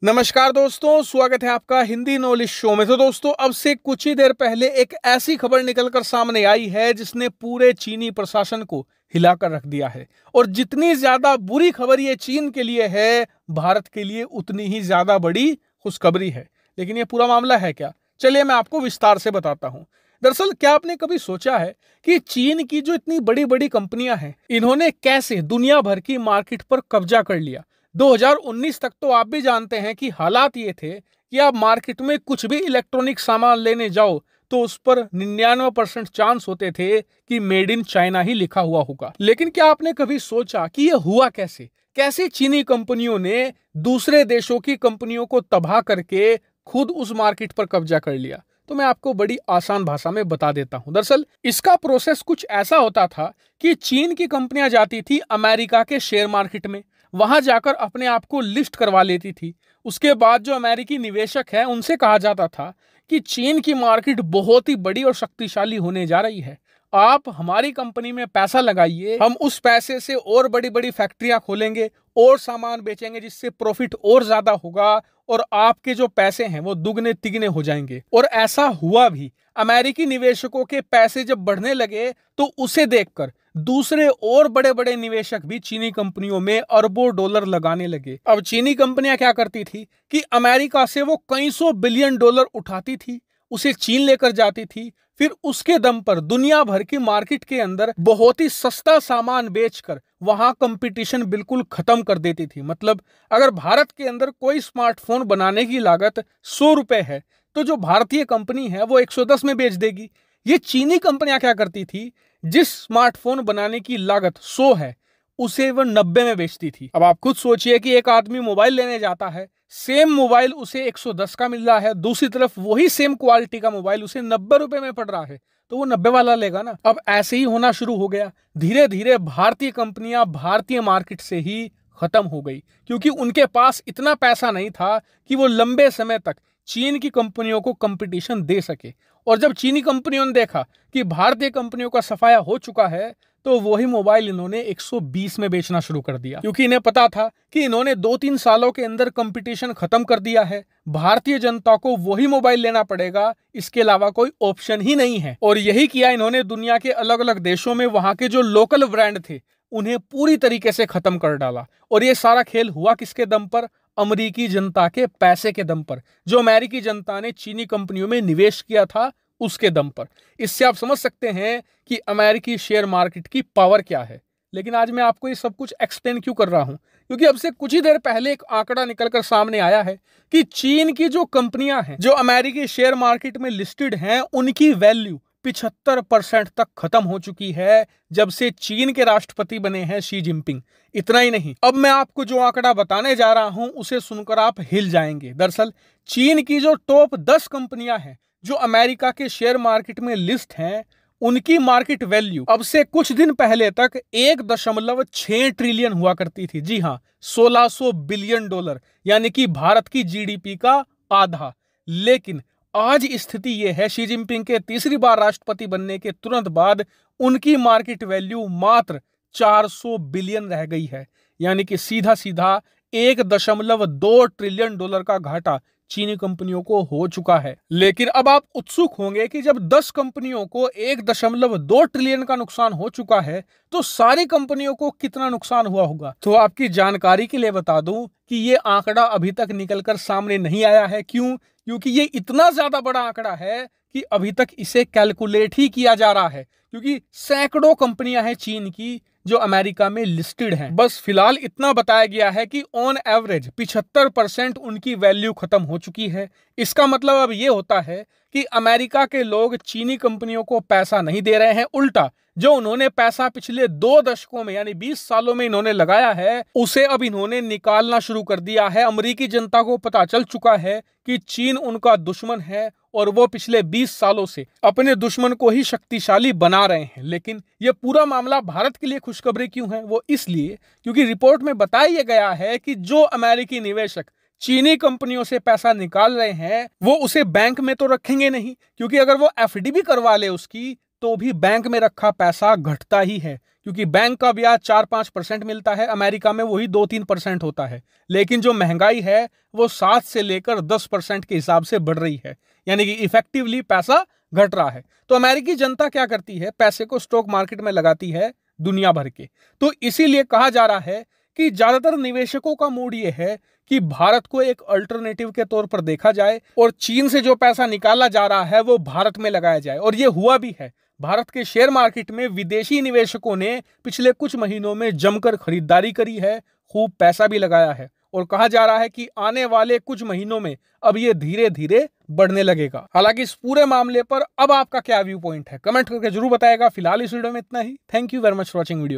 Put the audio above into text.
नमस्कार दोस्तों, स्वागत है आपका हिंदी नॉलेज शो में। तो दोस्तों, अब से कुछ ही देर पहले एक ऐसी खबर निकलकर सामने आई है जिसने पूरे चीनी प्रशासन को हिलाकर रख दिया है। और जितनी ज्यादा बुरी खबर ये चीन के लिए है, भारत के लिए उतनी ही ज्यादा बड़ी खुशखबरी है। लेकिन ये पूरा मामला है क्या, चलिए मैं आपको विस्तार से बताता हूं। दरअसल क्या आपने कभी सोचा है कि चीन की जो इतनी बड़ी बड़ी कंपनियां हैं, इन्होंने कैसे दुनिया भर की मार्केट पर कब्जा कर लिया। 2019 तक तो आप भी जानते हैं कि हालात ये थे कि आप मार्केट में कुछ भी इलेक्ट्रॉनिक सामान लेने जाओ तो उस पर 99% चांस होते थे कि मेड इन चाइना ही लिखा हुआ होगा। लेकिन क्या आपने कभी सोचा कि यह हुआ कैसे? कैसे चीनी कंपनियों ने दूसरे देशों की कंपनियों को तबाह करके खुद उस मार्केट पर कब्जा कर लिया? तो मैं आपको बड़ी आसान भाषा में बता देता हूं। दरअसल इसका प्रोसेस कुछ ऐसा होता था कि चीन की कंपनियां जाती थी अमेरिका के शेयर मार्केट में, वहां जाकर अपने आप को लिस्ट करवा लेती थी। उसके बाद जो अमेरिकी निवेशक हैं उनसे कहा जाता था कि चीन की मार्केट बहुत ही बड़ी और शक्तिशाली होने जा रही है, आप हमारी कंपनी में पैसा लगाइए, हम उस पैसे से और बड़ी बड़ी फैक्ट्रियां खोलेंगे और सामान बेचेंगे जिससे प्रॉफिट और ज्यादा होगा और आपके जो पैसे हैं वो दुगने तिगने हो जाएंगे। और ऐसा हुआ भी। अमेरिकी निवेशकों के पैसे जब बढ़ने लगे तो उसे देखकर दूसरे और बड़े बड़े निवेशक भी चीनी कंपनियों में अरबों डॉलर लगाने लगे। अब चीनी कंपनियां क्या करती थी कि अमेरिका से वो कई सौ बिलियन डॉलर उठाती थी, उसे चीन लेकर जाती थी, फिर उसके दम पर दुनिया भर की मार्केट के अंदर बहुत ही सस्ता सामान बेचकर वहां कंपटीशन बिल्कुल खत्म कर देती थी। मतलब अगर भारत के अंदर कोई स्मार्टफोन बनाने की लागत 100 रुपए है तो जो भारतीय कंपनी है वो 110 में बेच देगी। ये चीनी कंपनियां क्या करती थी, जिस स्मार्टफोन बनाने की लागत 100 है उसे वह 90 में बेचती थी। अब आप खुद सोचिए कि एक आदमी मोबाइल लेने जाता है, सेम मोबाइल उसे 110 का मिल रहा है, दूसरी तरफ वही सेम क्वालिटी का मोबाइल उसे 90 रुपए में पड़ रहा है, तो वो 90 वाला लेगा ना। अब ऐसे ही होना शुरू हो गया। धीरे धीरे भारतीय कंपनियां भारतीय मार्केट से ही खत्म हो गई, क्योंकि उनके पास इतना पैसा नहीं था कि वो लंबे समय तक चीन की कंपनियों को कंपटीशन दे सके। और जब चीनी कंपनियों ने देखा कि भारतीय कंपनियों का सफाया हो चुका है तो वही मोबाइल इन्होंने 120 में बेचना शुरू कर दिया, क्योंकि इन्हें पता था कि इन्होंने 2-3 सालों के अंदर कंपटीशन खत्म कर दिया है, भारतीय जनता को वही मोबाइल लेना पड़ेगा, इसके अलावा कोई ऑप्शन ही नहीं है। और यही किया इन्होंने। दुनिया के अलग अलग देशों में वहां के जो लोकल ब्रांड थे उन्हें पूरी तरीके से खत्म कर डाला। और ये सारा खेल हुआ किसके दम पर? अमेरिकी जनता के पैसे के दम पर। जो अमेरिकी जनता ने चीनी कंपनियों में निवेश किया था उसके दम पर। इससे आप समझ सकते हैं कि अमेरिकी शेयर मार्केट की पावर क्या है। लेकिन आज मैं आपको ये सब कुछ एक्सप्लेन क्यों कर रहा हूं, क्योंकि अब से कुछ ही देर पहले एक आंकड़ा निकलकर सामने आया है कि चीन की जो कंपनियां हैं जो अमेरिकी शेयर मार्केट में लिस्टेड हैं उनकी वैल्यू 75% तक खत्म हो चुकी है जब से चीन के राष्ट्रपति बने हैं शी जिनपिंग। इतना ही नहीं, अब मैं आपको जो आंकड़ा बताने जा रहा हूं उसे सुनकर आप हिल जाएंगे। दरअसल चीन की जो टॉप 10 कंपनियां हैं जो अमेरिका के शेयर मार्केट में लिस्ट हैं, उनकी मार्केट वैल्यू अब से कुछ दिन पहले तक 1.6 ट्रिलियन हुआ करती थी। जी हां, 1600 बिलियन डॉलर, यानी कि भारत की जीडीपी का आधा। लेकिन आज स्थिति यह है, शी जिनपिंग के तीसरी बार राष्ट्रपति बनने के तुरंत बाद उनकी मार्केट वैल्यू मात्र 400 बिलियन रह गई है, यानी कि सीधा सीधा 1.2 ट्रिलियन डॉलर का घाटा चीनी कंपनियों को हो चुका है। लेकिन अब आप उत्सुक होंगे कि जब 10 कंपनियों को 1.2 ट्रिलियन का नुकसान हो चुका है तो सारी कंपनियों को कितना नुकसान हुआ होगा। तो आपकी जानकारी के लिए बता दूं कि ये आंकड़ा अभी तक निकलकर सामने नहीं आया है। क्यों? क्योंकि ये इतना ज्यादा बड़ा आंकड़ा है कि अभी तक इसे कैलकुलेट ही किया जा रहा है, क्योंकि सैकड़ों कंपनियां हैं चीन की जो अमेरिका में लिस्टेड हैं। बस फिलहाल इतना बताया गया है कि ऑन एवरेज 75% उनकी वैल्यू खत्म हो चुकी है। इसका मतलब अब ये होता है कि अमेरिका के लोग चीनी कंपनियों को पैसा नहीं दे रहे हैं, उल्टा जो उन्होंने पैसा पिछले 2 दशकों में यानी 20 सालों में इन्होंने लगाया है उसे अब इन्होंने निकालना शुरू कर दिया है। अमेरिकी जनता को पता चल चुका है कि चीन उनका दुश्मन है और वो पिछले 20 सालों से अपने दुश्मन को ही शक्तिशाली बना रहे हैं। लेकिन यह पूरा मामला भारत के लिए खुशखबरी क्यों है? वो इसलिए क्योंकि रिपोर्ट में बताया गया है कि जो अमेरिकी निवेशक चीनी कंपनियों से पैसा निकाल रहे हैं वो उसे बैंक में तो रखेंगे नहीं, क्योंकि अगर वो एफडी भी करवा ले उसकी तो भी बैंक में रखा पैसा घटता ही है, क्योंकि बैंक का ब्याज 4-5% मिलता है, अमेरिका में वही 2-3% होता है। लेकिन जो महंगाई है वो 7 से लेकर 10% के हिसाब से बढ़ रही है, यानी कि इफेक्टिवली पैसा घट रहा है। तो अमेरिकी जनता क्या करती है, पैसे को स्टॉक मार्केट में लगाती है दुनिया भर के। तो इसीलिए कहा जा रहा है कि ज्यादातर निवेशकों का मूड ये है कि भारत को एक अल्टरनेटिव के तौर पर देखा जाए और चीन से जो पैसा निकाला जा रहा है वो भारत में लगाया जाए। और ये हुआ भी है। भारत के शेयर मार्केट में विदेशी निवेशकों ने पिछले कुछ महीनों में जमकर खरीदारी करी है, खूब पैसा भी लगाया है और कहा जा रहा है कि आने वाले कुछ महीनों में अब ये धीरे धीरे बढ़ने लगेगा। हालांकि इस पूरे मामले पर अब आपका क्या व्यू पॉइंट है, कमेंट करके जरूर बताएगा। फिलहाल इस वीडियो में इतना ही। Thank you very much for watching video.